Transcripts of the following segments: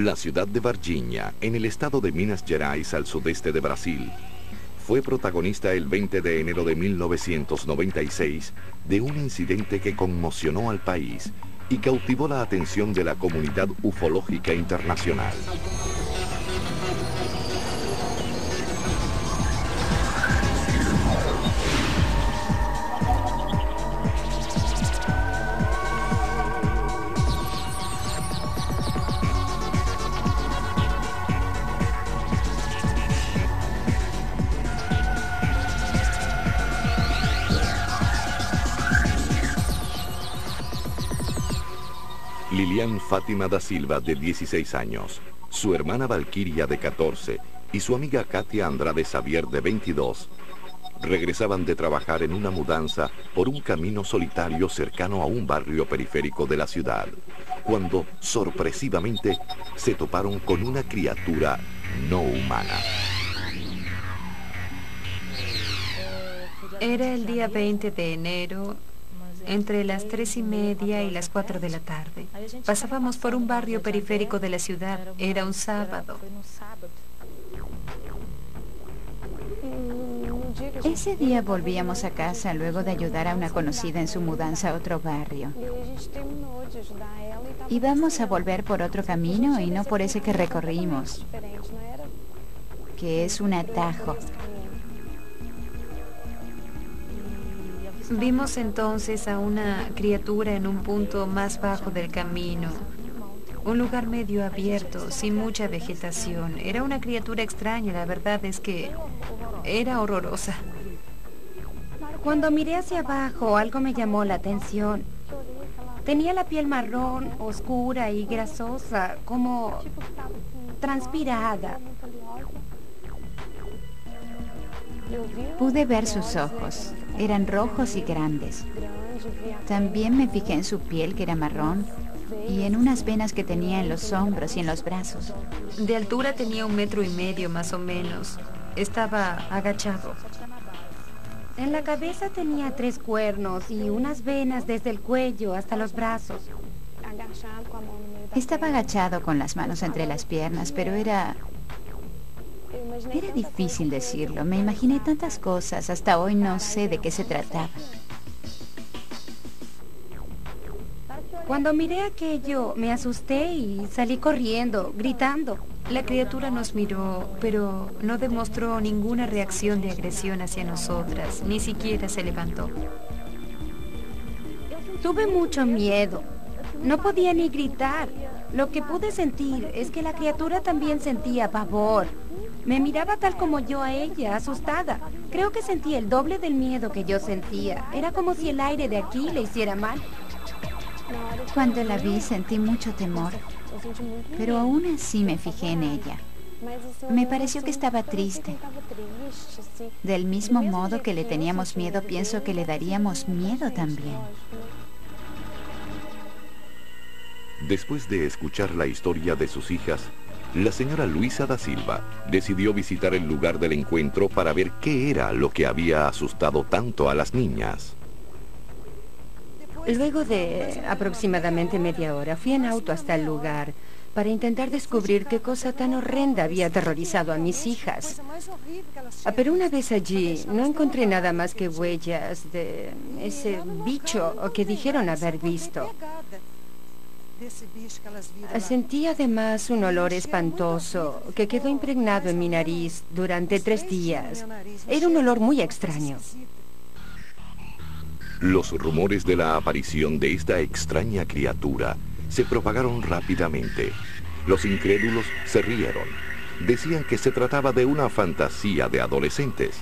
La ciudad de Varginha, en el estado de Minas Gerais, al sudeste de Brasil, fue protagonista el 20 de enero de 1996 de un incidente que conmocionó al país y cautivó la atención de la comunidad ufológica internacional. Lilian Fátima da Silva, de 16 años, su hermana Valquiria, de 14, y su amiga Katia Andrade Xavier, de 22, regresaban de trabajar en una mudanza por un camino solitario cercano a un barrio periférico de la ciudad, cuando, sorpresivamente, se toparon con una criatura no humana. Era el día 20 de enero, entre las 3:30 y las 4 de la tarde. Pasábamos por un barrio periférico de la ciudad. Era un sábado. Ese día volvíamos a casa luego de ayudar a una conocida en su mudanza a otro barrio. Íbamos a volver por otro camino y no por ese que recorrimos, que es un atajo. Vimos entonces a una criatura en un punto más bajo del camino. Un lugar medio abierto, sin mucha vegetación. Era una criatura extraña, la verdad es que era horrorosa. Cuando miré hacia abajo, algo me llamó la atención. Tenía la piel marrón, oscura y grasosa, como transpirada. Pude ver sus ojos. Eran rojos y grandes. También me fijé en su piel, que era marrón, y en unas venas que tenía en los hombros y en los brazos. De altura tenía 1,5 metros más o menos. Estaba agachado. En la cabeza tenía 3 cuernos y unas venas desde el cuello hasta los brazos. Estaba agachado con las manos entre las piernas, pero era difícil decirlo. Me imaginé tantas cosas. Hasta hoy no sé de qué se trataba. Cuando miré aquello, me asusté y salí corriendo, gritando. La criatura nos miró, pero no demostró ninguna reacción de agresión hacia nosotras. Ni siquiera se levantó. Tuve mucho miedo. No podía ni gritar. Lo que pude sentir es que la criatura también sentía pavor. Me miraba tal como yo a ella, asustada. Creo que sentía el doble del miedo que yo sentía. Era como si el aire de aquí le hiciera mal. Cuando la vi sentí mucho temor, pero aún así me fijé en ella. Me pareció que estaba triste. Del mismo modo que le teníamos miedo, pienso que le daríamos miedo también. Después de escuchar la historia de sus hijas, la señora Luisa da Silva decidió visitar el lugar del encuentro para ver qué era lo que había asustado tanto a las niñas. Luego de aproximadamente media hora, fui en auto hasta el lugar para intentar descubrir qué cosa tan horrenda había aterrorizado a mis hijas. Pero una vez allí, no encontré nada más que huellas de ese bicho que dijeron haber visto. Sentí además un olor espantoso que quedó impregnado en mi nariz durante 3 días. Era un olor muy extraño. Los rumores de la aparición de esta extraña criatura se propagaron rápidamente. Los incrédulos se rieron. Decían que se trataba de una fantasía de adolescentes,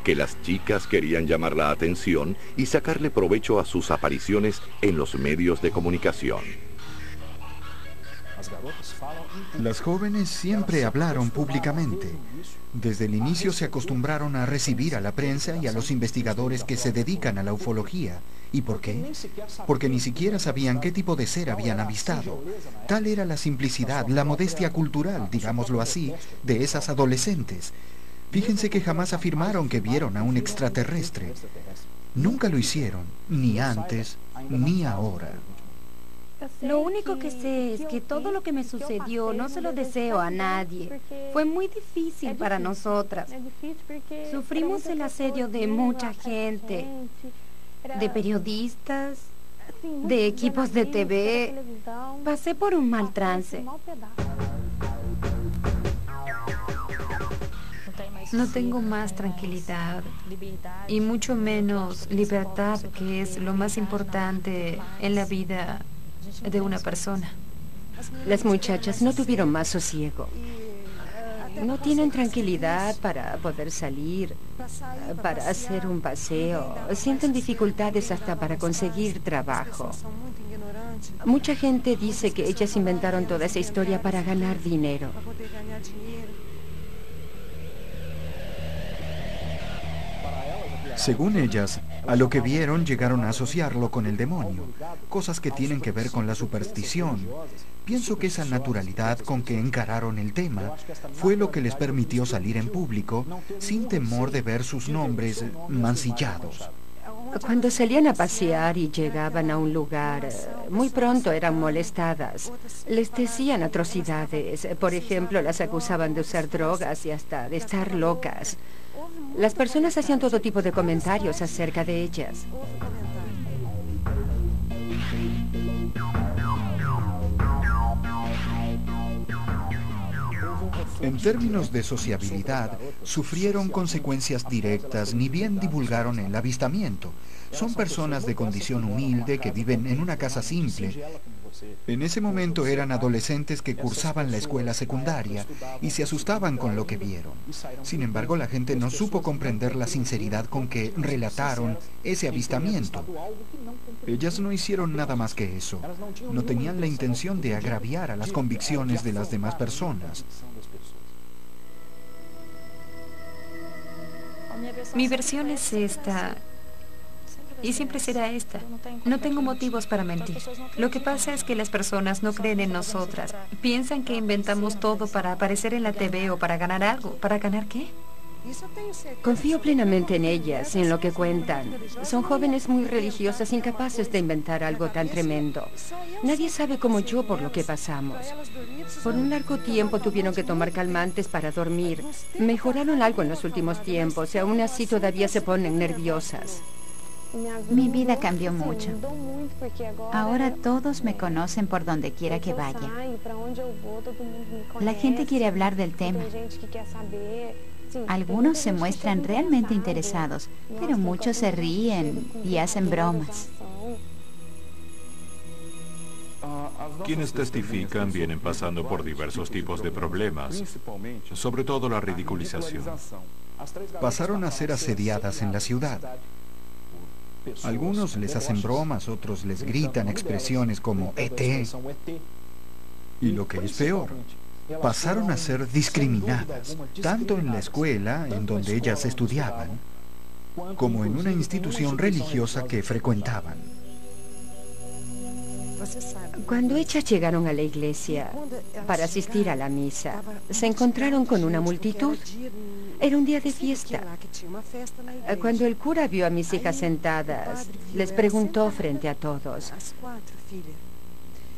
que las chicas querían llamar la atención y sacarle provecho a sus apariciones en los medios de comunicación. Las jóvenes siempre hablaron públicamente. Desde el inicio se acostumbraron a recibir a la prensa y a los investigadores que se dedican a la ufología. ¿Y por qué? Porque ni siquiera sabían qué tipo de ser habían avistado. Tal era la simplicidad, la modestia cultural, digámoslo así, de esas adolescentes. Fíjense que jamás afirmaron que vieron a un extraterrestre. Nunca lo hicieron, ni antes, ni ahora. Lo único que sé es que todo lo que me sucedió no se lo deseo a nadie. Fue muy difícil para nosotras. Sufrimos el asedio de mucha gente, de periodistas, de equipos de TV. Pasé por un mal trance. No tengo más tranquilidad y mucho menos libertad, que es lo más importante en la vida de una persona. Las muchachas no tuvieron más sosiego. No tienen tranquilidad para poder salir, para hacer un paseo. Sienten dificultades hasta para conseguir trabajo. Mucha gente dice que ellas inventaron toda esa historia para ganar dinero. Según ellas, a lo que vieron llegaron a asociarlo con el demonio, cosas que tienen que ver con la superstición. Pienso que esa naturalidad con que encararon el tema fue lo que les permitió salir en público sin temor de ver sus nombres mancillados. Cuando salían a pasear y llegaban a un lugar, muy pronto eran molestadas. Les decían atrocidades. Por ejemplo, las acusaban de usar drogas y hasta de estar locas. Las personas hacían todo tipo de comentarios acerca de ellas. En términos de sociabilidad, sufrieron consecuencias directas, ni bien divulgaron el avistamiento. Son personas de condición humilde que viven en una casa simple. En ese momento eran adolescentes que cursaban la escuela secundaria y se asustaban con lo que vieron. Sin embargo, la gente no supo comprender la sinceridad con que relataron ese avistamiento. Ellas no hicieron nada más que eso. No tenían la intención de agraviar a las convicciones de las demás personas. Mi versión es esta, y siempre será esta. No tengo motivos para mentir. Lo que pasa es que las personas no creen en nosotras. Piensan que inventamos todo para aparecer en la TV o para ganar algo. ¿Para ganar qué? Confío plenamente en ellas, en lo que cuentan. Son jóvenes muy religiosas, incapaces de inventar algo tan tremendo. Nadie sabe como yo por lo que pasamos. Por un largo tiempo tuvieron que tomar calmantes para dormir. Mejoraron algo en los últimos tiempos y aún así todavía se ponen nerviosas. Mi vida cambió mucho. Ahora todos me conocen por donde quiera que vaya. La gente quiere hablar del tema. Algunos se muestran realmente interesados, pero muchos se ríen y hacen bromas. Quienes testifican vienen pasando por diversos tipos de problemas, sobre todo la ridiculización. Pasaron a ser asediadas en la ciudad. Algunos les hacen bromas, otros les gritan expresiones como ET. Y lo que es peor, pasaron a ser discriminadas, tanto en la escuela en donde ellas estudiaban, como en una institución religiosa que frecuentaban. Cuando ellas llegaron a la iglesia para asistir a la misa, se encontraron con una multitud. Era un día de fiesta. Cuando el cura vio a mis hijas sentadas, les preguntó frente a todos: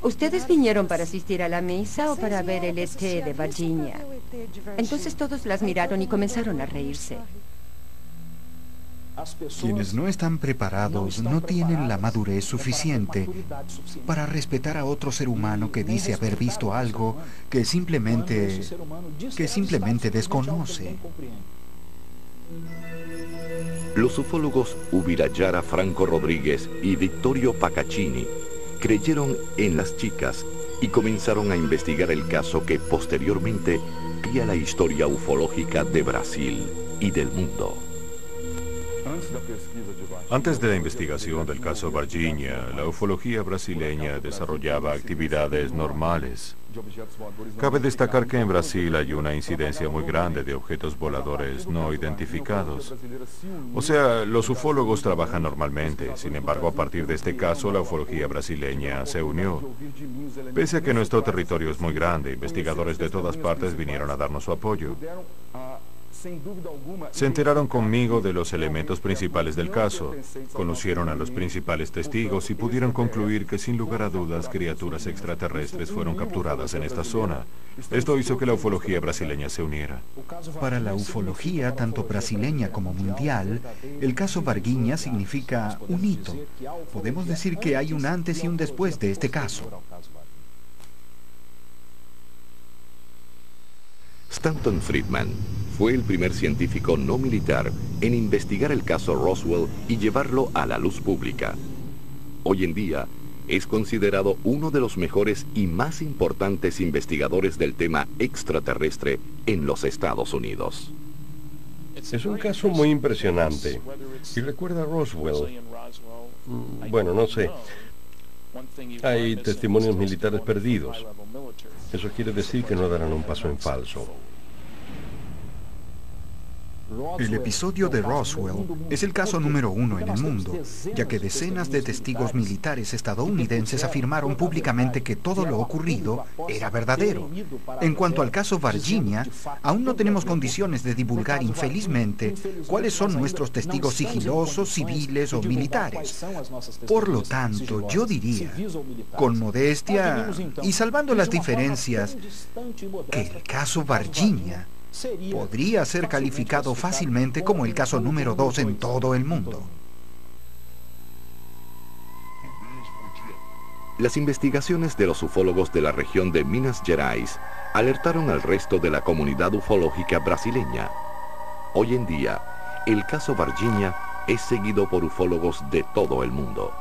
¿ustedes vinieron para asistir a la misa o para ver el ET de Virginia? Entonces todos las miraron y comenzaron a reírse. Quienes no están preparados no tienen la madurez suficiente para respetar a otro ser humano que dice haber visto algo que simplemente desconoce. Los ufólogos Ubirayara Franco Rodríguez y Vittorio Paccaccini creyeron en las chicas y comenzaron a investigar el caso que posteriormente cría la historia ufológica de Brasil y del mundo. Antes de la investigación del caso Virginia, la ufología brasileña desarrollaba actividades normales. Cabe destacar que en Brasil hay una incidencia muy grande de objetos voladores no identificados. O sea, los ufólogos trabajan normalmente. Sin embargo, a partir de este caso, la ufología brasileña se unió. Pese a que nuestro territorio es muy grande, investigadores de todas partes vinieron a darnos su apoyo. Se enteraron conmigo de los elementos principales del caso, conocieron a los principales testigos y pudieron concluir que sin lugar a dudas criaturas extraterrestres fueron capturadas en esta zona. Esto hizo que la ufología brasileña se uniera. Para la ufología, tanto brasileña como mundial, el caso Varginha significa un hito. Podemos decir que hay un antes y un después de este caso. Stanton Friedman fue el primer científico no militar en investigar el caso Roswell y llevarlo a la luz pública. Hoy en día, es considerado uno de los mejores y más importantes investigadores del tema extraterrestre en los Estados Unidos. Es un caso muy impresionante. Y recuerda Roswell. Bueno, no sé. Hay testimonios militares perdidos. Eso quiere decir que no darán un paso en falso. El episodio de Roswell es el caso número 1 en el mundo, ya que decenas de testigos militares estadounidenses afirmaron públicamente que todo lo ocurrido era verdadero. En cuanto al caso Varginha, aún no tenemos condiciones de divulgar, infelizmente, cuáles son nuestros testigos sigilosos, civiles o militares. Por lo tanto, yo diría, con modestia y salvando las diferencias, que el caso Varginha podría ser calificado fácilmente como el caso número 2 en todo el mundo. Las investigaciones de los ufólogos de la región de Minas Gerais alertaron al resto de la comunidad ufológica brasileña. Hoy en día, el caso Varginha es seguido por ufólogos de todo el mundo.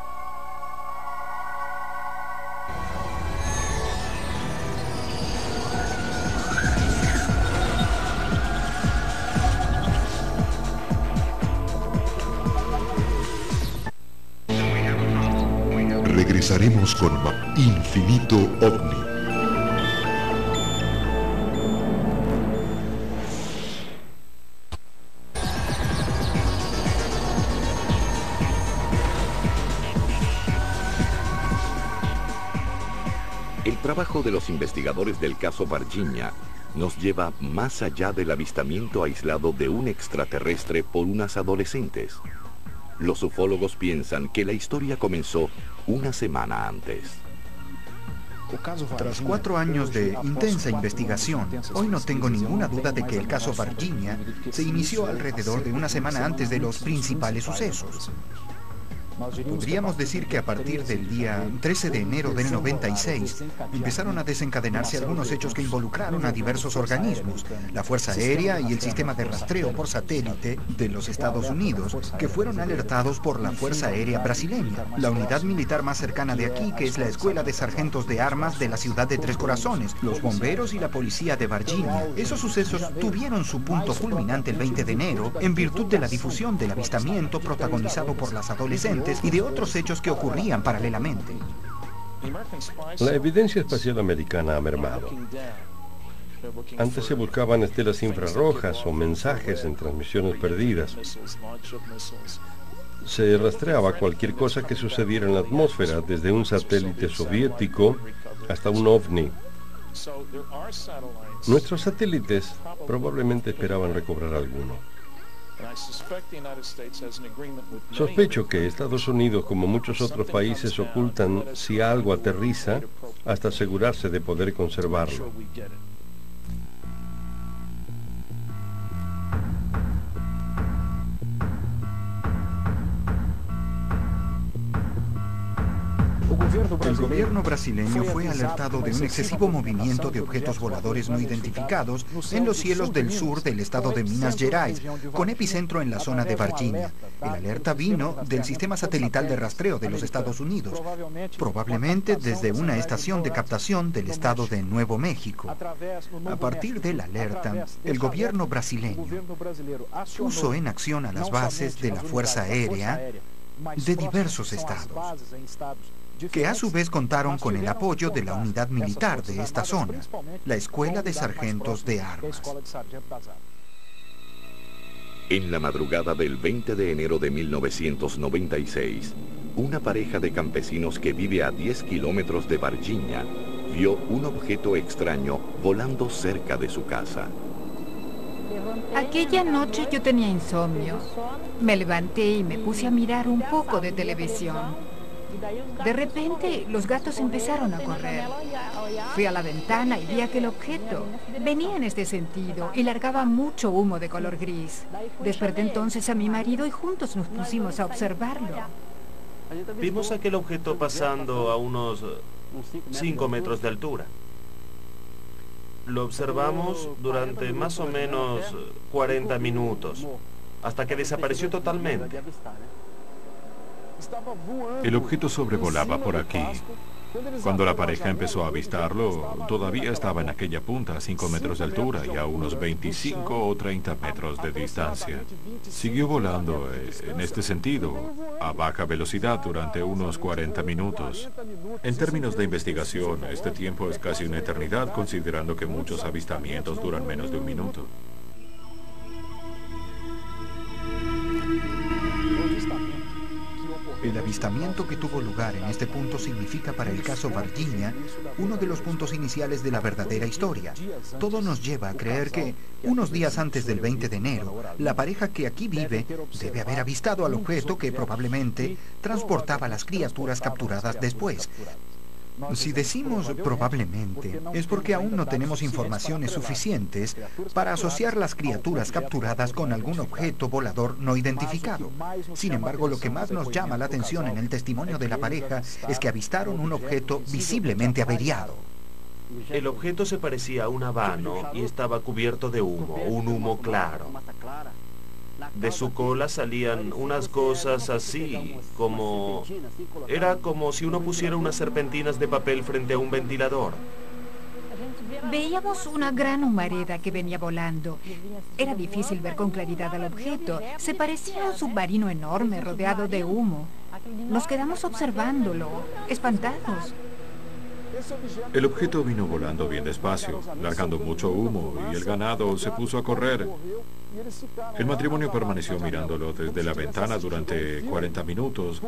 Regresaremos con Infinito OVNI. El trabajo de los investigadores del caso Varginha nos lleva más allá del avistamiento aislado de un extraterrestre por unas adolescentes. Los ufólogos piensan que la historia comenzó una semana antes. Tras 4 años de intensa investigación, hoy no tengo ninguna duda de que el caso Varginha se inició alrededor de una semana antes de los principales sucesos. Podríamos decir que a partir del día 13 de enero del 96 empezaron a desencadenarse algunos hechos que involucraron a diversos organismos, la Fuerza Aérea y el sistema de rastreo por satélite de los Estados Unidos, que fueron alertados por la Fuerza Aérea brasileña, la unidad militar más cercana de aquí, que es la Escuela de Sargentos de Armas de la ciudad de Tres Corazones, los bomberos y la policía de Varginha. Esos sucesos tuvieron su punto culminante el 20 de enero en virtud de la difusión del avistamiento protagonizado por las adolescentes y de otros hechos que ocurrían paralelamente. La evidencia espacial americana ha mermado. Antes se buscaban estelas infrarrojas o mensajes en transmisiones perdidas. Se rastreaba cualquier cosa que sucediera en la atmósfera, desde un satélite soviético hasta un ovni. Nuestros satélites probablemente esperaban recobrar alguno. Sospecho que Estados Unidos, como muchos otros países, ocultan si algo aterriza hasta asegurarse de poder conservarlo. El gobierno brasileño fue alertado de un excesivo movimiento de objetos voladores no identificados en los cielos del sur del estado de Minas Gerais, con epicentro en la zona de Varginha. El alerta vino del sistema satelital de rastreo de los Estados Unidos, probablemente desde una estación de captación del estado de Nuevo México. A partir de la alerta, el gobierno brasileño puso en acción a las bases de la Fuerza Aérea de diversos estados, que a su vez contaron con el apoyo de la unidad militar de esta zona, la Escuela de Sargentos de Armas. En la madrugada del 20 de enero de 1996, una pareja de campesinos que vive a 10 kilómetros de Varginha vio un objeto extraño volando cerca de su casa. Aquella noche yo tenía insomnio. Me levanté y me puse a mirar un poco de televisión. De repente, los gatos empezaron a correr. Fui a la ventana y vi aquel objeto. Venía en este sentido y largaba mucho humo de color gris. Desperté entonces a mi marido y juntos nos pusimos a observarlo. Vimos aquel objeto pasando a unos 5 metros de altura. Lo observamos durante más o menos 40 minutos, hasta que desapareció totalmente. El objeto sobrevolaba por aquí. Cuando la pareja empezó a avistarlo, todavía estaba en aquella punta a 5 metros de altura y a unos 25 o 30 metros de distancia. Siguió volando en este sentido, a baja velocidad durante unos 40 minutos. En términos de investigación, este tiempo es casi una eternidad, considerando que muchos avistamientos duran menos de un minuto. El avistamiento que tuvo lugar en este punto significa para el caso Varginha uno de los puntos iniciales de la verdadera historia. Todo nos lleva a creer que, unos días antes del 20 de enero, la pareja que aquí vive debe haber avistado al objeto que probablemente transportaba a las criaturas capturadas después. Si decimos probablemente, es porque aún no tenemos informaciones suficientes para asociar las criaturas capturadas con algún objeto volador no identificado. Sin embargo, lo que más nos llama la atención en el testimonio de la pareja es que avistaron un objeto visiblemente averiado. El objeto se parecía a un habano y estaba cubierto de humo, un humo claro. De su cola salían unas cosas así, como... Era como si uno pusiera unas serpentinas de papel frente a un ventilador. Veíamos una gran humareda que venía volando. Era difícil ver con claridad al objeto. Se parecía a un submarino enorme rodeado de humo. Nos quedamos observándolo, espantados. El objeto vino volando bien despacio, largando mucho humo, y el ganado se puso a correr. El matrimonio permaneció mirándolo desde la ventana durante 40 minutos,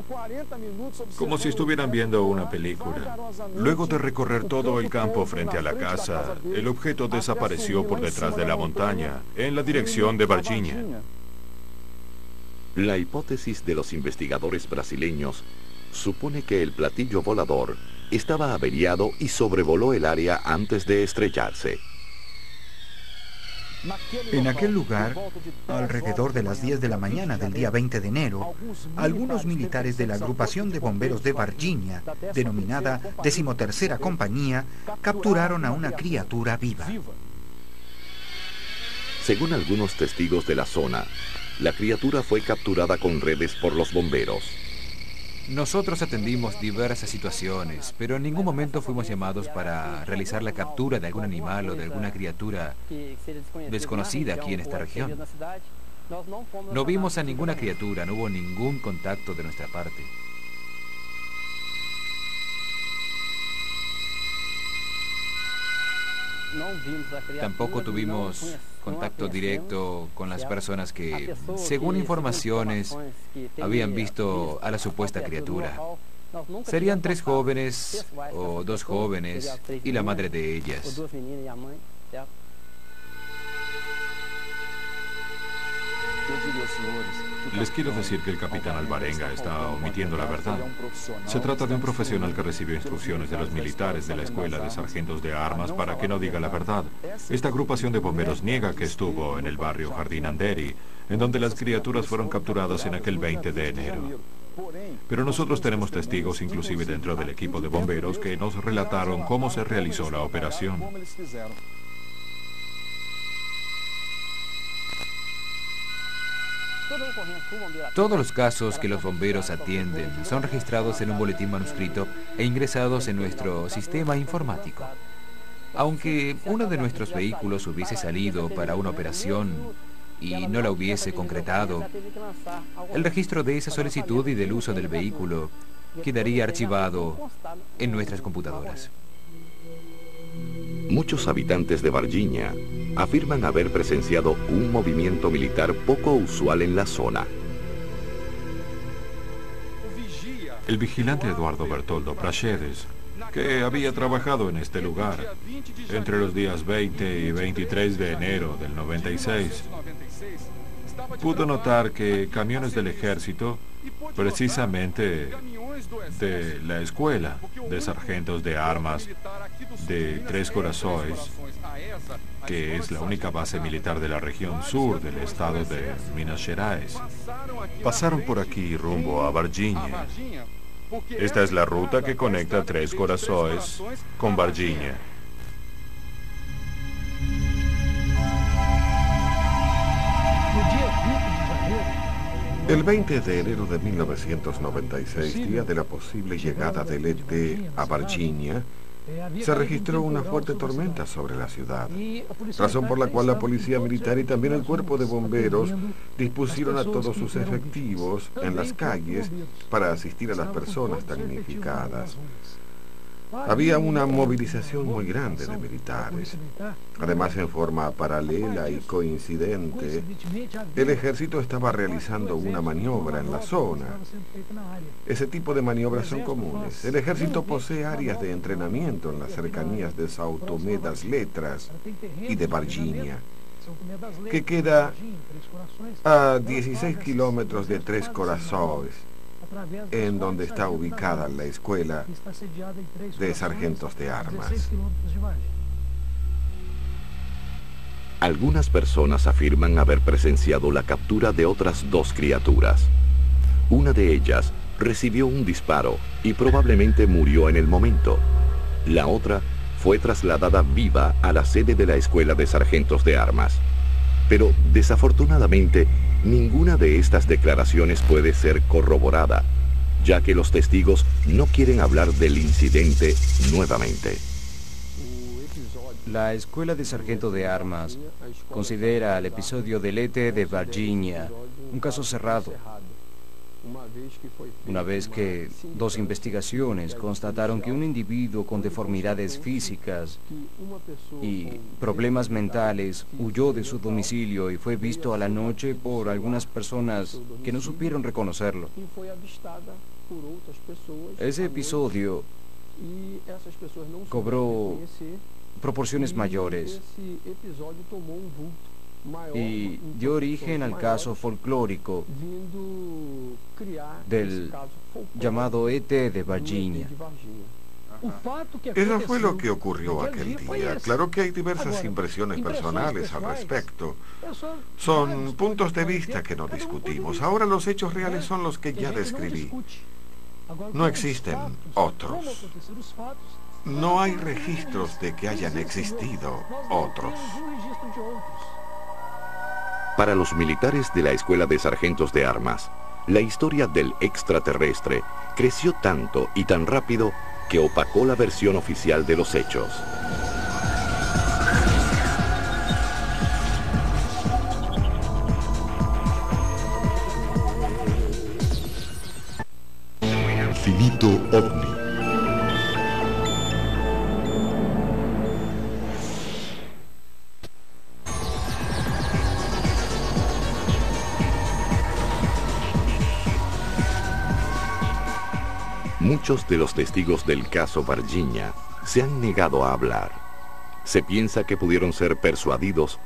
como si estuvieran viendo una película. Luego de recorrer todo el campo frente a la casa, el objeto desapareció por detrás de la montaña, en la dirección de Varginha. La hipótesis de los investigadores brasileños supone que el platillo volador estaba averiado y sobrevoló el área antes de estrellarse. En aquel lugar, alrededor de las 10 de la mañana del día 20 de enero, algunos militares de la agrupación de bomberos de Varginha, denominada 13ª Compañía, capturaron a una criatura viva. Según algunos testigos de la zona, la criatura fue capturada con redes por los bomberos. Nosotros atendimos diversas situaciones, pero en ningún momento fuimos llamados para realizar la captura de algún animal o de alguna criatura desconocida aquí en esta región. No vimos a ninguna criatura, no hubo ningún contacto de nuestra parte. Tampoco tuvimos contacto directo con las personas que, según informaciones, habían visto a la supuesta criatura. Serían 3 jóvenes o 2 jóvenes y la madre de ellas. Les quiero decir que el capitán Alvarenga está omitiendo la verdad. Se trata de un profesional que recibió instrucciones de los militares de la Escuela de Sargentos de Armas para que no diga la verdad. Esta agrupación de bomberos niega que estuvo en el barrio Jardín Anderi, en donde las criaturas fueron capturadas en aquel 20 de enero. Pero nosotros tenemos testigos, inclusive dentro del equipo de bomberos, que nos relataron cómo se realizó la operación. Todos los casos que los bomberos atienden son registrados en un boletín manuscrito e ingresados en nuestro sistema informático. Aunque uno de nuestros vehículos hubiese salido para una operación y no la hubiese concretado, el registro de esa solicitud y del uso del vehículo quedaría archivado en nuestras computadoras. Muchos habitantes de Varginha afirman haber presenciado un movimiento militar poco usual en la zona. El vigilante Eduardo Bertoldo Praxedes que había trabajado en este lugar entre los días 20 y 23 de enero del 96. Pudo notar que camiones del ejército, precisamente de la escuela de sargentos de armas de Tres Corazones, que es la única base militar de la región sur del estado de Minas Gerais, pasaron por aquí rumbo a Varginha. Esta es la ruta que conecta Tres Corazones con Varginha. El 20 de enero de 1996, día de la posible llegada del ET a Varginha, se registró una fuerte tormenta sobre la ciudad, razón por la cual la policía militar y también el cuerpo de bomberos dispusieron a todos sus efectivos en las calles para asistir a las personas damnificadas. Había una movilización muy grande de militares. Además, en forma paralela y coincidente, el ejército estaba realizando una maniobra en la zona. Ese tipo de maniobras son comunes. El ejército posee áreas de entrenamiento en las cercanías de São Tomé das Letras y de Varginha, que queda a 16 kilómetros de Tres Corazones, en donde está ubicada la escuela de sargentos de armas. Algunas personas afirman haber presenciado la captura de otras dos criaturas. Una de ellas recibió un disparo y probablemente murió en el momento. La otra fue trasladada viva a la sede de la escuela de sargentos de armas. Pero desafortunadamente, ninguna de estas declaraciones puede ser corroborada, ya que los testigos no quieren hablar del incidente nuevamente. La Escuela de Sargento de Armas considera el episodio del ET de Varginha un caso cerrado, una vez que dos investigaciones constataron que un individuo con deformidades físicas y problemas mentales huyó de su domicilio y fue visto a la noche por algunas personas que no supieron reconocerlo. Ese episodio cobró proporciones mayores y dio origen al caso folclórico del llamado ET de Varginha. Eso fue lo que ocurrió aquel día. Claro que hay diversas impresiones personales al respecto. Son puntos de vista que no discutimos. Ahora los hechos reales son los que ya describí. No existen otros. No hay registros de que hayan existido otros. Para los militares de la Escuela de Sargentos de Armas, la historia del extraterrestre creció tanto y tan rápido que opacó la versión oficial de los hechos. Infinito OVNI. Muchos de los testigos del caso Varginha se han negado a hablar. Se piensa que pudieron ser persuadidos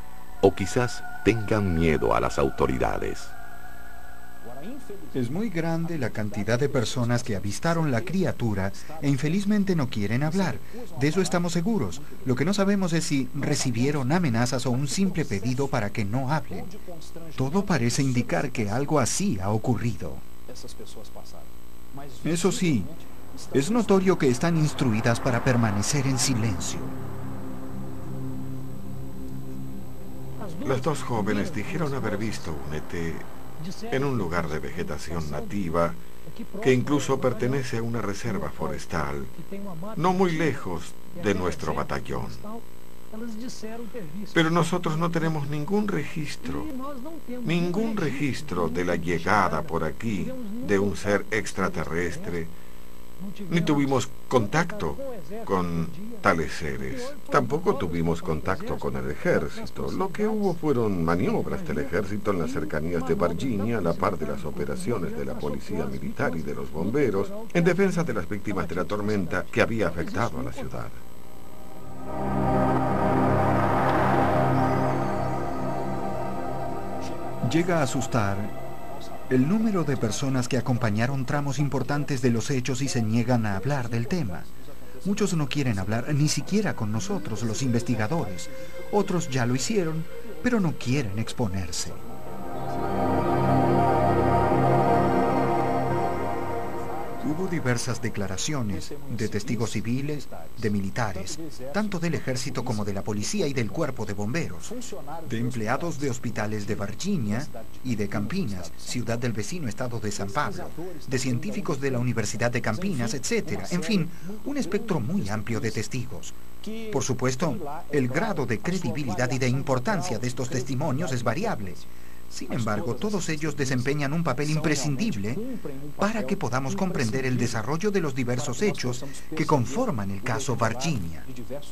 o quizás tengan miedo a las autoridades. Es muy grande la cantidad de personas que avistaron la criatura e infelizmente no quieren hablar. De eso estamos seguros. Lo que no sabemos es si recibieron amenazas o un simple pedido para que no hablen. Todo parece indicar que algo así ha ocurrido. Eso sí, es notorio que están instruidas para permanecer en silencio. Las dos jóvenes dijeron haber visto un ET en un lugar de vegetación nativa que incluso pertenece a una reserva forestal, no muy lejos de nuestro batallón. Pero nosotros no tenemos ningún registro de la llegada por aquí de un ser extraterrestre, ni tuvimos contacto con tales seres. Tampoco tuvimos contacto con el ejército. Lo que hubo fueron maniobras del ejército en las cercanías de Varginha, a la par de las operaciones de la policía militar y de los bomberos, en defensa de las víctimas de la tormenta que había afectado a la ciudad. Llega a asustar el número de personas que acompañaron tramos importantes de los hechos y se niegan a hablar del tema. Muchos no quieren hablar ni siquiera con nosotros, los investigadores. Otros ya lo hicieron, pero no quieren exponerse. Hubo diversas declaraciones de testigos civiles, de militares, tanto del ejército como de la policía y del cuerpo de bomberos, de empleados de hospitales de Varginha y de Campinas, ciudad del vecino estado de San Pablo, de científicos de la Universidad de Campinas, etc. En fin, un espectro muy amplio de testigos. Por supuesto, el grado de credibilidad y de importancia de estos testimonios es variable. Sin embargo, todos ellos desempeñan un papel imprescindible para que podamos comprender el desarrollo de los diversos hechos que conforman el caso Varginha.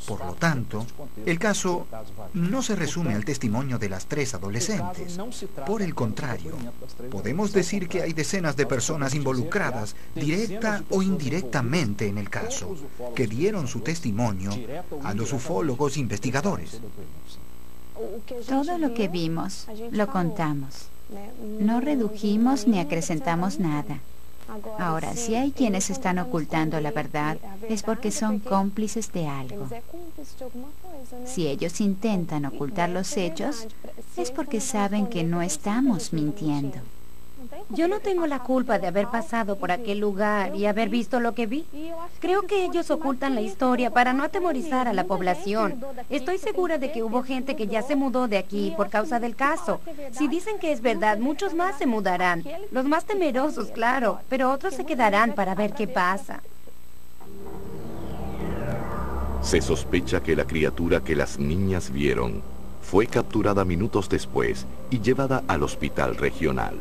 Por lo tanto, el caso no se resume al testimonio de las 3 adolescentes. Por el contrario, podemos decir que hay decenas de personas involucradas, directa o indirectamente en el caso, que dieron su testimonio a los ufólogos investigadores. Todo lo que vimos, lo contamos. No redujimos ni acrecentamos nada. Ahora, si hay quienes están ocultando la verdad, es porque son cómplices de algo. Si ellos intentan ocultar los hechos, es porque saben que no estamos mintiendo. Yo no tengo la culpa de haber pasado por aquel lugar y haber visto lo que vi. Creo que ellos ocultan la historia para no atemorizar a la población. Estoy segura de que hubo gente que ya se mudó de aquí por causa del caso. Si dicen que es verdad, muchos más se mudarán. Los más temerosos, claro, pero otros se quedarán para ver qué pasa. Se sospecha que la criatura que las niñas vieron fue capturada minutos después y llevada al hospital regional.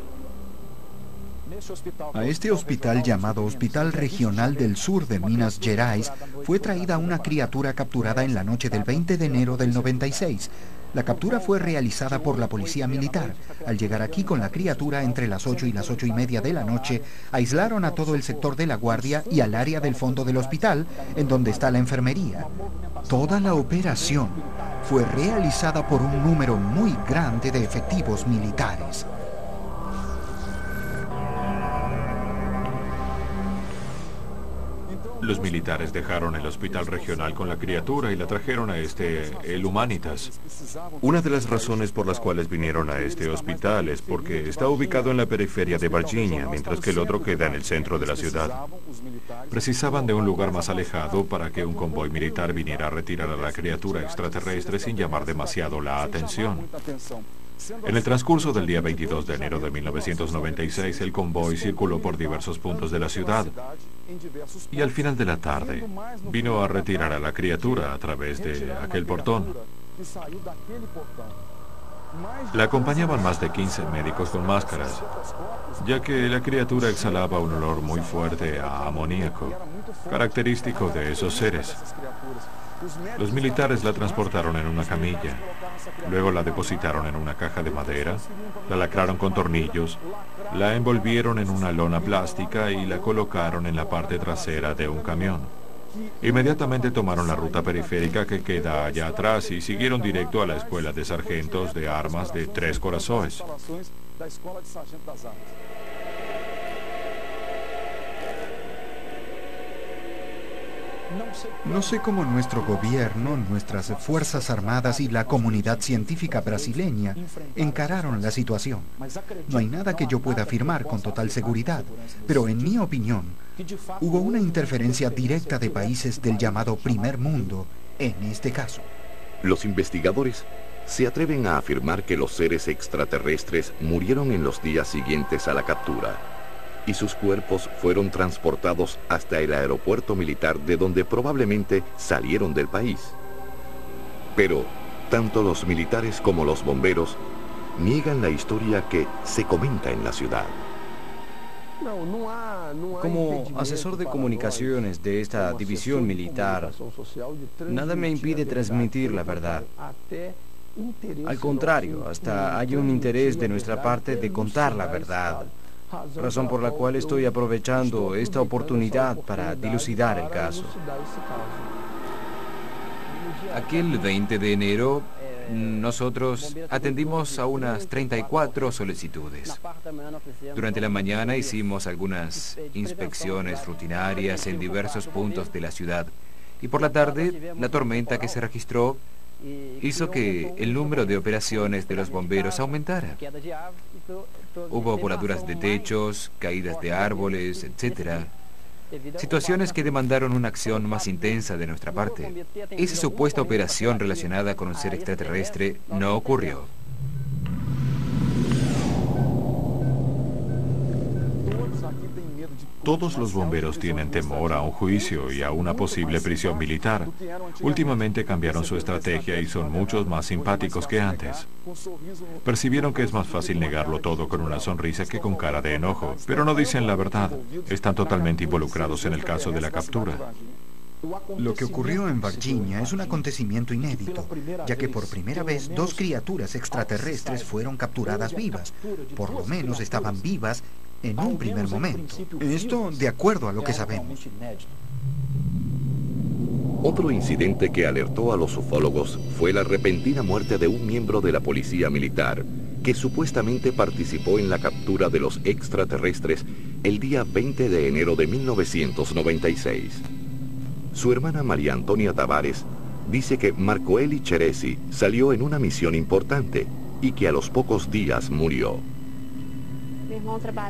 A este hospital llamado Hospital Regional del Sur de Minas Gerais fue traída una criatura capturada en la noche del 20 de enero del 96. La captura fue realizada por la policía militar. Al llegar aquí con la criatura entre las 8 y las 8:30 de la noche, aislaron a todo el sector de la guardia y al área del fondo del hospital, en donde está la enfermería. Toda la operación fue realizada por un número muy grande de efectivos militares. Los militares dejaron el hospital regional con la criatura y la trajeron a el Humanitas. Una de las razones por las cuales vinieron a este hospital es porque está ubicado en la periferia de Varginha, mientras que el otro queda en el centro de la ciudad. Precisaban de un lugar más alejado para que un convoy militar viniera a retirar a la criatura extraterrestre sin llamar demasiado la atención. En el transcurso del día 22 de enero de 1996, el convoy circuló por diversos puntos de la ciudad y al final de la tarde vino a retirar a la criatura a través de aquel portón. La acompañaban más de 15 médicos con máscaras, ya que la criatura exhalaba un olor muy fuerte a amoníaco, característico de esos seres. Los militares la transportaron en una camilla, luego la depositaron en una caja de madera, la lacraron con tornillos, la envolvieron en una lona plástica y la colocaron en la parte trasera de un camión. Inmediatamente tomaron la ruta periférica que queda allá atrás y siguieron directo a la Escuela de Sargentos de Armas de Tres Corazones. No sé cómo nuestro gobierno, nuestras fuerzas armadas y la comunidad científica brasileña encararon la situación. No hay nada que yo pueda afirmar con total seguridad, pero en mi opinión, hubo una interferencia directa de países del llamado primer mundo en este caso. Los investigadores se atreven a afirmar que los seres extraterrestres murieron en los días siguientes a la captura y sus cuerpos fueron transportados hasta el aeropuerto militar de donde probablemente salieron del país. Pero tanto los militares como los bomberos niegan la historia que se comenta en la ciudad. Como asesor de comunicaciones de esta división militar, nada me impide transmitir la verdad. Al contrario, hasta hay un interés de nuestra parte de contar la verdad, razón por la cual estoy aprovechando esta oportunidad para dilucidar el caso. Aquel 20 de enero, nosotros atendimos a unas 34 solicitudes. Durante la mañana hicimos algunas inspecciones rutinarias en diversos puntos de la ciudad. Y por la tarde, la tormenta que se registró hizo que el número de operaciones de los bomberos aumentara. Hubo voladuras de techos, caídas de árboles, etc. Situaciones que demandaron una acción más intensa de nuestra parte. Esa supuesta operación relacionada con un ser extraterrestre no ocurrió. Todos los bomberos tienen temor a un juicio y a una posible prisión militar. Últimamente cambiaron su estrategia y son muchos más simpáticos que antes. Percibieron que es más fácil negarlo todo con una sonrisa que con cara de enojo, pero no dicen la verdad. Están totalmente involucrados en el caso de la captura. Lo que ocurrió en Virginia es un acontecimiento inédito, ya que por primera vez 2 criaturas extraterrestres fueron capturadas vivas. Por lo menos estaban vivas en un primer momento. Esto de acuerdo a lo que sabemos. Otro incidente que alertó a los ufólogos fue la repentina muerte de un miembro de la policía militar que supuestamente participó en la captura de los extraterrestres el día 20 de enero de 1996. Su hermana María Antonia Tavares dice que Marco Eli Cheresi salió en una misión importante y que a los pocos días murió.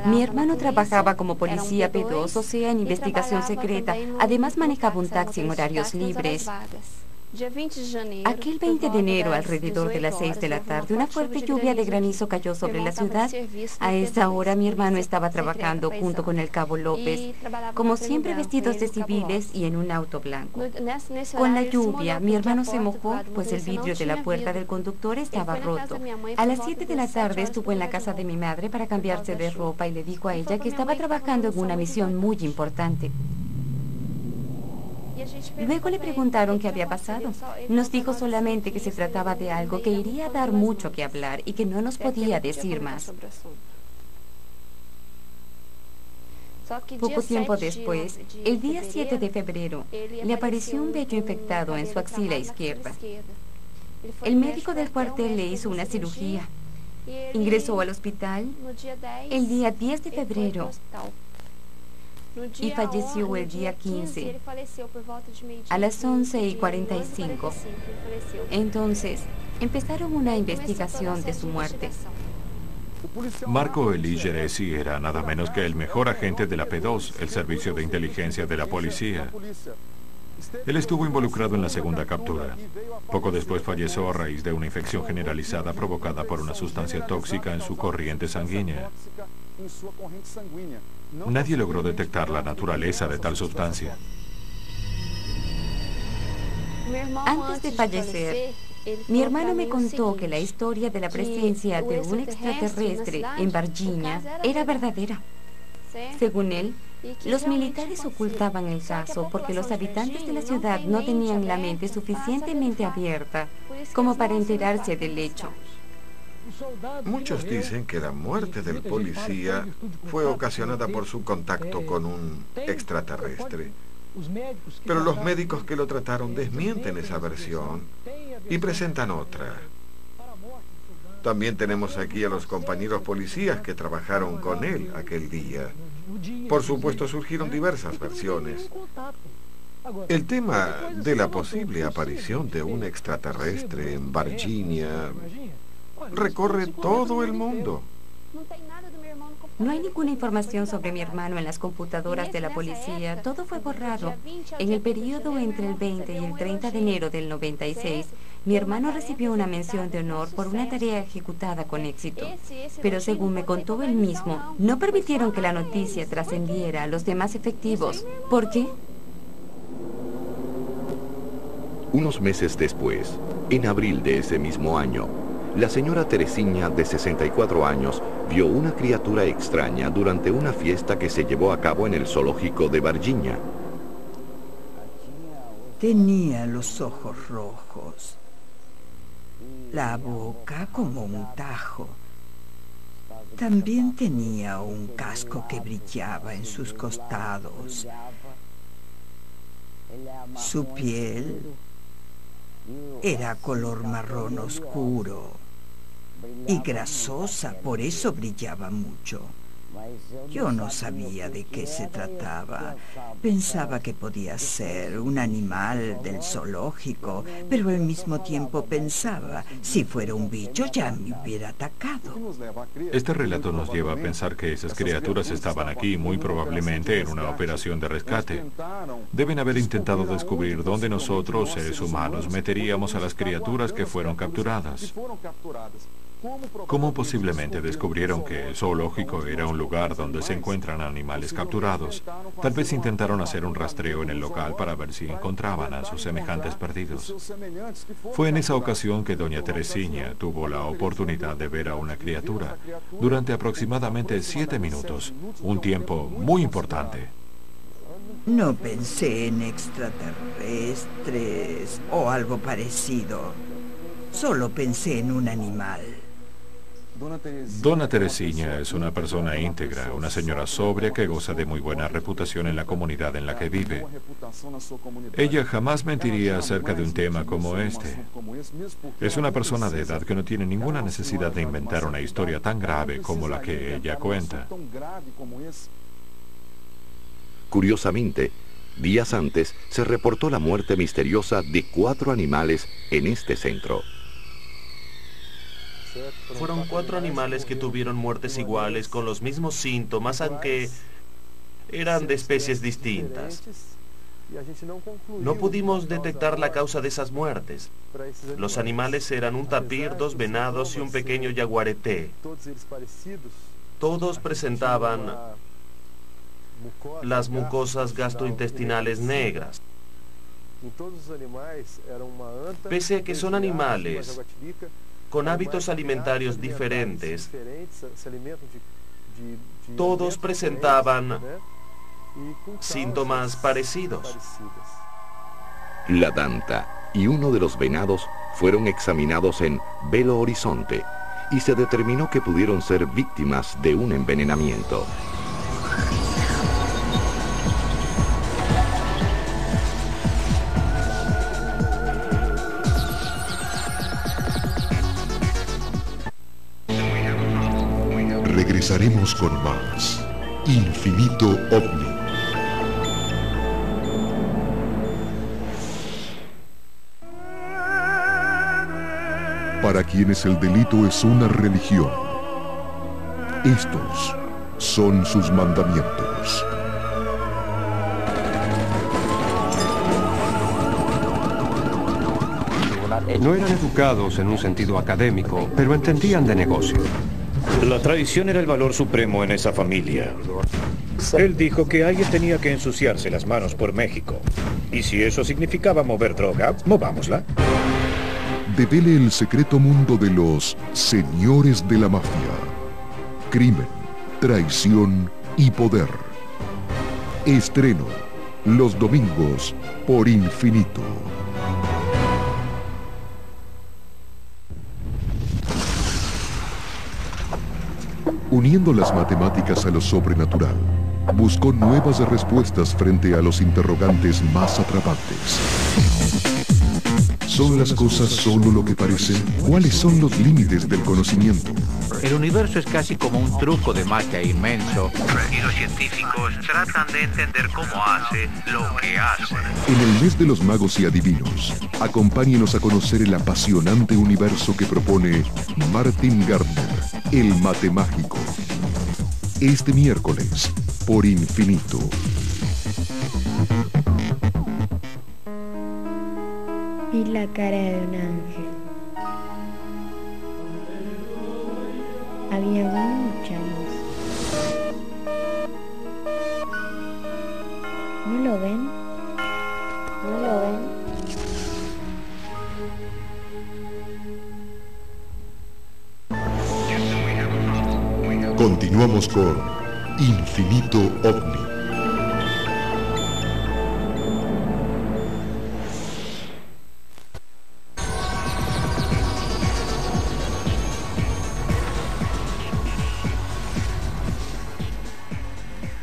Mi hermano trabajaba como policía P2, o sea, en investigación secreta. Además manejaba un taxi en horarios libres. Aquel 20 de enero, alrededor de las 6 de la tarde, una fuerte lluvia de granizo cayó sobre la ciudad. A esa hora mi hermano estaba trabajando junto con el cabo López, como siempre vestidos de civiles y en un auto blanco. Con la lluvia, mi hermano se mojó, pues el vidrio de la puerta del conductor estaba roto. A las 7 de la tarde estuvo en la casa de mi madre para cambiarse de ropa y le dijo a ella que estaba trabajando en una misión muy importante. Luego le preguntaron qué había pasado. Nos dijo solamente que se trataba de algo que iría a dar mucho que hablar y que no nos podía decir más. Poco tiempo después, el día 7 de febrero, le apareció un vello infectado en su axila izquierda. El médico del cuartel le hizo una cirugía. Ingresó al hospital el día 10 de febrero y falleció el día 15, a las 11:45. Entonces, empezaron una investigación de su muerte. Marco Eli Cheresi era nada menos que el mejor agente de la P2, el servicio de inteligencia de la policía. Él estuvo involucrado en la segunda captura. Poco después falleció a raíz de una infección generalizada provocada por una sustancia tóxica en su corriente sanguínea. Nadie logró detectar la naturaleza de tal sustancia. Antes de fallecer, mi hermano me contó que la historia de la presencia de un extraterrestre en Virginia era verdadera. Según él, los militares ocultaban el caso porque los habitantes de la ciudad no tenían la mente suficientemente abierta como para enterarse del hecho. Muchos dicen que la muerte del policía fue ocasionada por su contacto con un extraterrestre. Pero los médicos que lo trataron desmienten esa versión y presentan otra. También tenemos aquí a los compañeros policías que trabajaron con él aquel día. Por supuesto, surgieron diversas versiones. El tema de la posible aparición de un extraterrestre en Virginia recorre todo el mundo. No hay ninguna información sobre mi hermano en las computadoras de la policía. Todo fue borrado. En el periodo entre el 20 y el 30 de enero del 96, mi hermano recibió una mención de honor por una tarea ejecutada con éxito. Pero según me contó él mismo, no permitieron que la noticia trascendiera a los demás efectivos. ¿Por qué? Unos meses después, en abril de ese mismo año, La señora Teresina, de 64 años, vio una criatura extraña durante una fiesta que se llevó a cabo en el zoológico de Varginha. Tenía los ojos rojos, la boca como un tajo. También tenía un casco que brillaba en sus costados. Su piel era color marrón oscuro y grasosa, por eso brillaba mucho. Yo no sabía de qué se trataba. Pensaba que podía ser un animal del zoológico, pero al mismo tiempo pensaba, si fuera un bicho ya me hubiera atacado. Este relato nos lleva a pensar que esas criaturas estaban aquí, muy probablemente en una operación de rescate. Deben haber intentado descubrir dónde nosotros, seres humanos, meteríamos a las criaturas que fueron capturadas. ¿Cómo posiblemente descubrieron que el zoológico era un lugar donde se encuentran animales capturados? Tal vez intentaron hacer un rastreo en el local para ver si encontraban a sus semejantes perdidos. Fue en esa ocasión que doña Teresina tuvo la oportunidad de ver a una criatura durante aproximadamente 7 minutos, un tiempo muy importante. No pensé en extraterrestres o algo parecido. Solo pensé en un animal. Dona Teresina es una persona íntegra, una señora sobria que goza de muy buena reputación en la comunidad en la que vive. Ella jamás mentiría acerca de un tema como este. Es una persona de edad que no tiene ninguna necesidad de inventar una historia tan grave como la que ella cuenta. Curiosamente, días antes se reportó la muerte misteriosa de 4 animales en este centro. Fueron 4 animales que tuvieron muertes iguales con los mismos síntomas, aunque eran de especies distintas. No pudimos detectar la causa de esas muertes. Los animales eran un tapir, 2 venados y un pequeño yaguareté. Todos presentaban las mucosas gastrointestinales negras. Pese a que son animales con hábitos alimentarios diferentes, todos presentaban síntomas parecidos. La danta y uno de los venados fueron examinados en Belo Horizonte y se determinó que pudieron ser víctimas de un envenenamiento. Regresaremos con más Infinito OVNI. Para quienes el delito es una religión, estos son sus mandamientos. No eran educados en un sentido académico, pero entendían de negocio. La traición era el valor supremo en esa familia. Él dijo que alguien tenía que ensuciarse las manos por México. Y si eso significaba mover droga, movámosla. Devele el secreto mundo de los señores de la mafia. Crimen, traición y poder. Estreno los domingos por Infinito. Uniendo las matemáticas a lo sobrenatural, buscó nuevas respuestas frente a los interrogantes más atrapantes. ¿Son las cosas solo lo que parecen? ¿Cuáles son los límites del conocimiento? El universo es casi como un truco de magia inmenso. Y los científicos tratan de entender cómo hace lo que hace. En el mes de los magos y adivinos, acompáñenos a conocer el apasionante universo que propone Martin Gardner, el matemágico. Este miércoles, por Infinito. Vi la cara de un ángel. Había mucha luz. ¿No lo ven? ¿No lo ven? Continuamos con Infinito OVNI.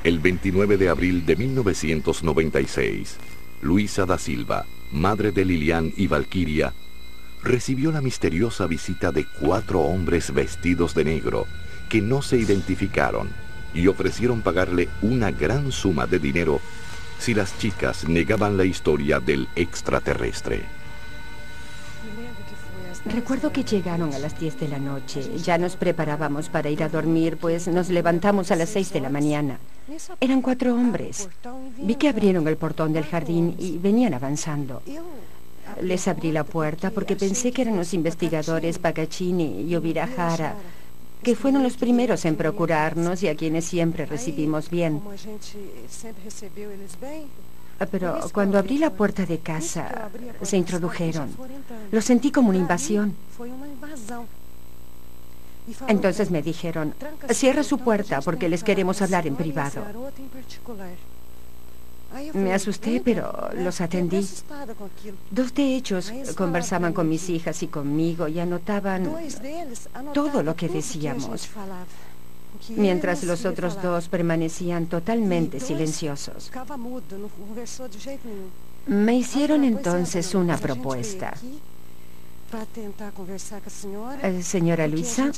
El 29 de abril de 1996, Luisa da Silva, madre de Lilian y Valquiria, recibió la misteriosa visita de 4 hombres vestidos de negro que no se identificaron y ofrecieron pagarle una gran suma de dinero si las chicas negaban la historia del extraterrestre. Recuerdo que llegaron a las 10 de la noche. Ya nos preparábamos para ir a dormir, pues nos levantamos a las 6 de la mañana. Eran 4 hombres. Vi que abrieron el portón del jardín y venían avanzando. Les abrí la puerta porque pensé que eran los investigadores Pacacini y Obirahara, que fueron los primeros en procurarnos y a quienes siempre recibimos bien. Pero cuando abrí la puerta de casa, se introdujeron. Lo sentí como una invasión. Entonces me dijeron, cierra su puerta porque les queremos hablar en privado. Me asusté, pero los atendí. 2 de ellos conversaban con mis hijas y conmigo y anotaban todo lo que decíamos, mientras los otros 2 permanecían totalmente silenciosos. Me hicieron entonces una propuesta. Señora Luisa,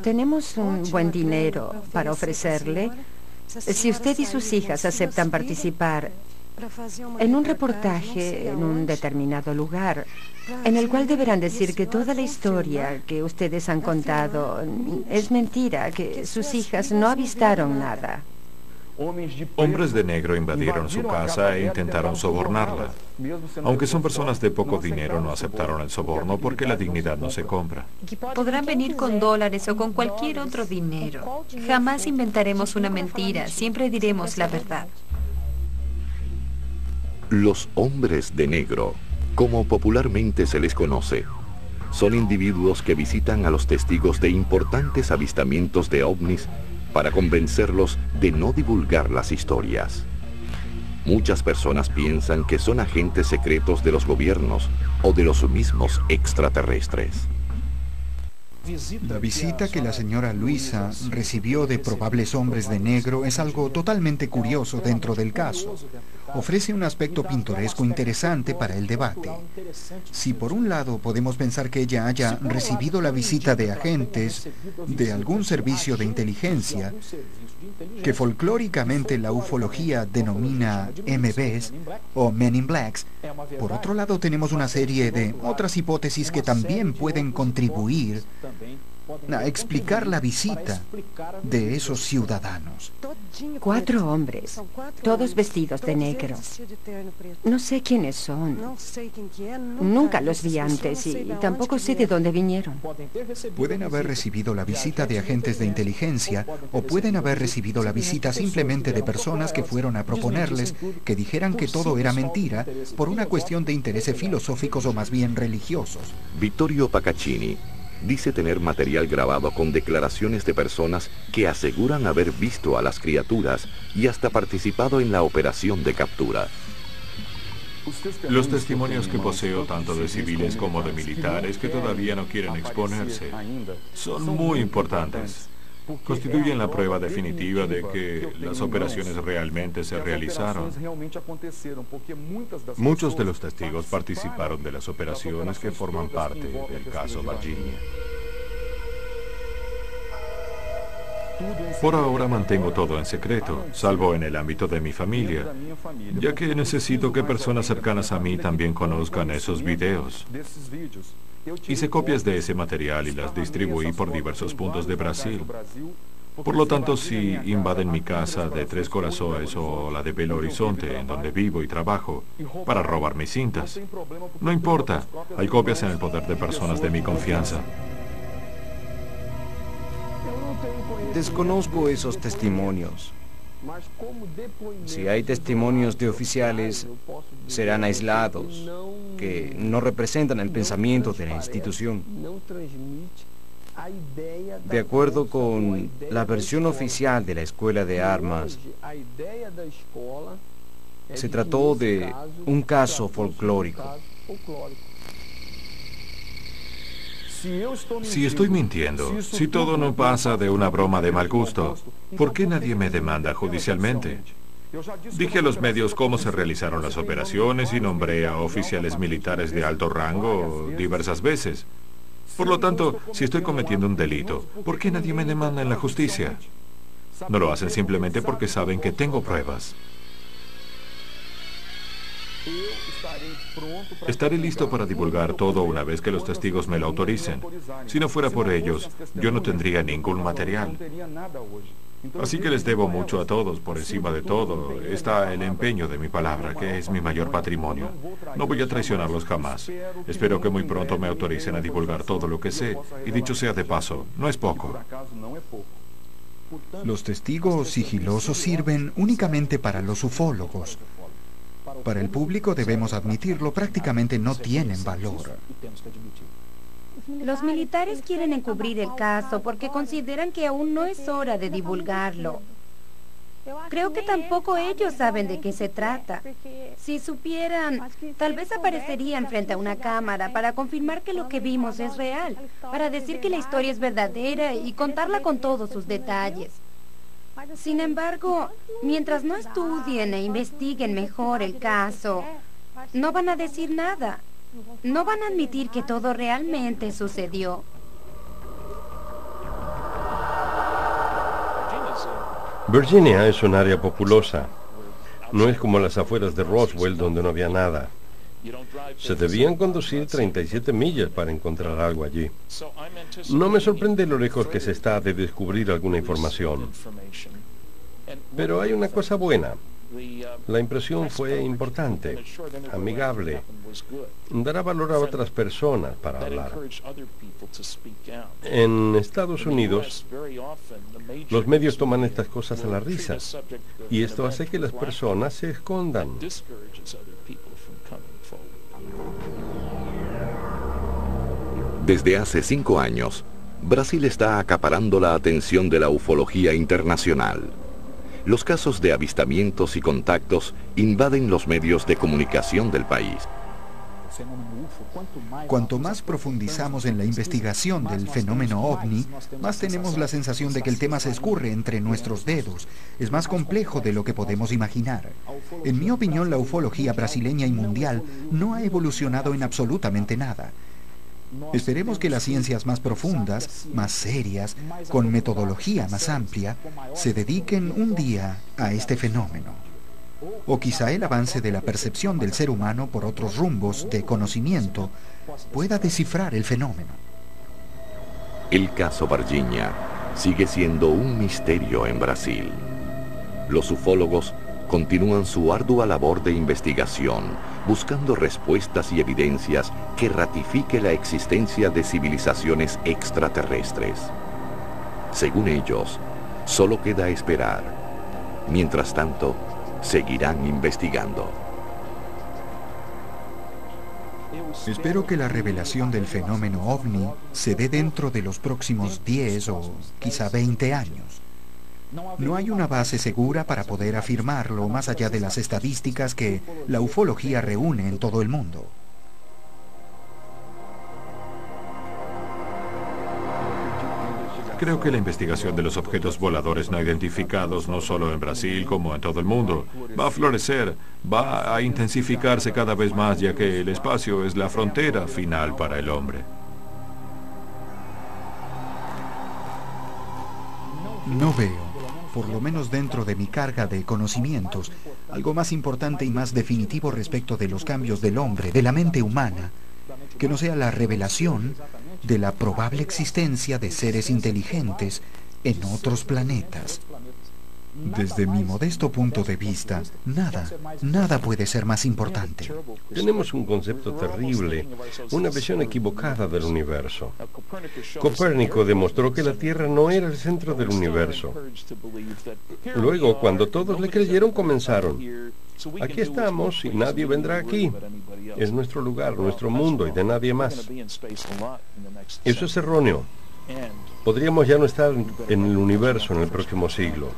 tenemos un buen dinero para ofrecerle si usted y sus hijas aceptan participar en un reportaje en un determinado lugar, en el cual deberán decir que toda la historia que ustedes han contado es mentira, que sus hijas no avistaron nada. Hombres de negro invadieron su casa e intentaron sobornarla. Aunque son personas de poco dinero, no aceptaron el soborno porque la dignidad no se compra. Podrán venir con dólares o con cualquier otro dinero. Jamás inventaremos una mentira, siempre diremos la verdad. Los hombres de negro, como popularmente se les conoce, son individuos que visitan a los testigos de importantes avistamientos de ovnis para convencerlos de no divulgar las historias. Muchas personas piensan que son agentes secretos de los gobiernos o de los mismos extraterrestres. La visita que la señora Luisa recibió de probables hombres de negro es algo totalmente curioso dentro del caso. Ofrece un aspecto pintoresco interesante para el debate. Si por un lado podemos pensar que ella haya recibido la visita de agentes de algún servicio de inteligencia, que folclóricamente la ufología denomina MBs o Men in Blacks, por otro lado tenemos una serie de otras hipótesis que también pueden contribuir a explicar la visita de esos ciudadanos. 4 hombres, todos vestidos de negro. No sé quiénes son. Nunca los vi antes y tampoco sé de dónde vinieron. Pueden haber recibido la visita de agentes de inteligencia o pueden haber recibido la visita simplemente de personas que fueron a proponerles que dijeran que todo era mentira por una cuestión de intereses filosóficos o más bien religiosos. Vittorio Pacacini dice tener material grabado con declaraciones de personas que aseguran haber visto a las criaturas y hasta participado en la operación de captura. Los testimonios que poseo tanto de civiles como de militares que todavía no quieren exponerse son muy importantes. Constituyen la prueba definitiva de que las operaciones realmente se realizaron. Muchos de los testigos participaron de las operaciones que forman parte del caso Virginia. Por ahora mantengo todo en secreto, salvo en el ámbito de mi familia, ya que necesito que personas cercanas a mí también conozcan esos videos. Hice copias de ese material y las distribuí por diversos puntos de Brasil. Por lo tanto, si invaden mi casa de Tres Corazones o la de Belo Horizonte, en donde vivo y trabajo, para robar mis cintas, no importa, hay copias en el poder de personas de mi confianza. Desconozco esos testimonios. Si hay testimonios de oficiales, serán aislados, que no representan el pensamiento de la institución. De acuerdo con la versión oficial de la Escuela de Armas, se trató de un caso folclórico. Si estoy mintiendo, si todo no pasa de una broma de mal gusto, ¿por qué nadie me demanda judicialmente? Dije a los medios cómo se realizaron las operaciones y nombré a oficiales militares de alto rango diversas veces. Por lo tanto, si estoy cometiendo un delito, ¿por qué nadie me demanda en la justicia? No lo hacen simplemente porque saben que tengo pruebas. Estaré listo para divulgar todo una vez que los testigos me lo autoricen. Si no fuera por ellos, yo no tendría ningún material. Así que les debo mucho a todos. Por encima de todo está el empeño de mi palabra, que es mi mayor patrimonio. No voy a traicionarlos jamás. Espero que muy pronto me autoricen a divulgar todo lo que sé. Y dicho sea de paso, no es poco. Los testigos sigilosos sirven únicamente para los ufólogos. Para el público, debemos admitirlo, prácticamente no tienen valor. Los militares quieren encubrir el caso porque consideran que aún no es hora de divulgarlo. Creo que tampoco ellos saben de qué se trata. Si supieran, tal vez aparecerían frente a una cámara para confirmar que lo que vimos es real, para decir que la historia es verdadera y contarla con todos sus detalles. Sin embargo, mientras no estudien e investiguen mejor el caso, no van a decir nada. No van a admitir que todo realmente sucedió. Virginia es un área populosa. No es como las afueras de Roswell, donde no había nada. Se debían conducir 37 millas para encontrar algo allí. No me sorprende lo lejos que se está de descubrir alguna información. Pero hay una cosa buena. La impresión fue importante, amigable. Dará valor a otras personas para hablar. En Estados Unidos, los medios toman estas cosas a la risa, y esto hace que las personas se escondan. Desde hace 5 años, Brasil está acaparando la atención de la ufología internacional. Los casos de avistamientos y contactos invaden los medios de comunicación del país. Cuanto más profundizamos en la investigación del fenómeno ovni, más tenemos la sensación de que el tema se escurre entre nuestros dedos. Es más complejo de lo que podemos imaginar. En mi opinión, la ufología brasileña y mundial no ha evolucionado en absolutamente nada. Esperemos que las ciencias más profundas, más serias, con metodología más amplia, se dediquen un día a este fenómeno. O quizá el avance de la percepción del ser humano por otros rumbos de conocimiento pueda descifrar el fenómeno. El caso Varginha sigue siendo un misterio en Brasil. Los ufólogos continúan su ardua labor de investigación, buscando respuestas y evidencias que ratifique la existencia de civilizaciones extraterrestres. Según ellos, solo queda esperar. Mientras tanto, seguirán investigando. Espero que la revelación del fenómeno ovni se dé dentro de los próximos 10 o quizá 20 años. No hay una base segura para poder afirmarlo más allá de las estadísticas que la ufología reúne en todo el mundo. Creo que la investigación de los objetos voladores no identificados, no solo en Brasil como en todo el mundo, va a florecer, va a intensificarse cada vez más, ya que el espacio es la frontera final para el hombre. No veo, por lo menos dentro de mi carga de conocimientos, algo más importante y más definitivo respecto de los cambios del hombre, de la mente humana, que no sea la revelación de la probable existencia de seres inteligentes en otros planetas. Desde mi modesto punto de vista, nada puede ser más importante. Tenemos un concepto terrible, una visión equivocada del universo. Copérnico demostró que la Tierra no era el centro del universo. Luego, cuando todos le creyeron, comenzaron: aquí estamos y nadie vendrá aquí. Es nuestro lugar, nuestro mundo y de nadie más. Eso es erróneo. Podríamos ya no estar en el universo en el próximo siglo.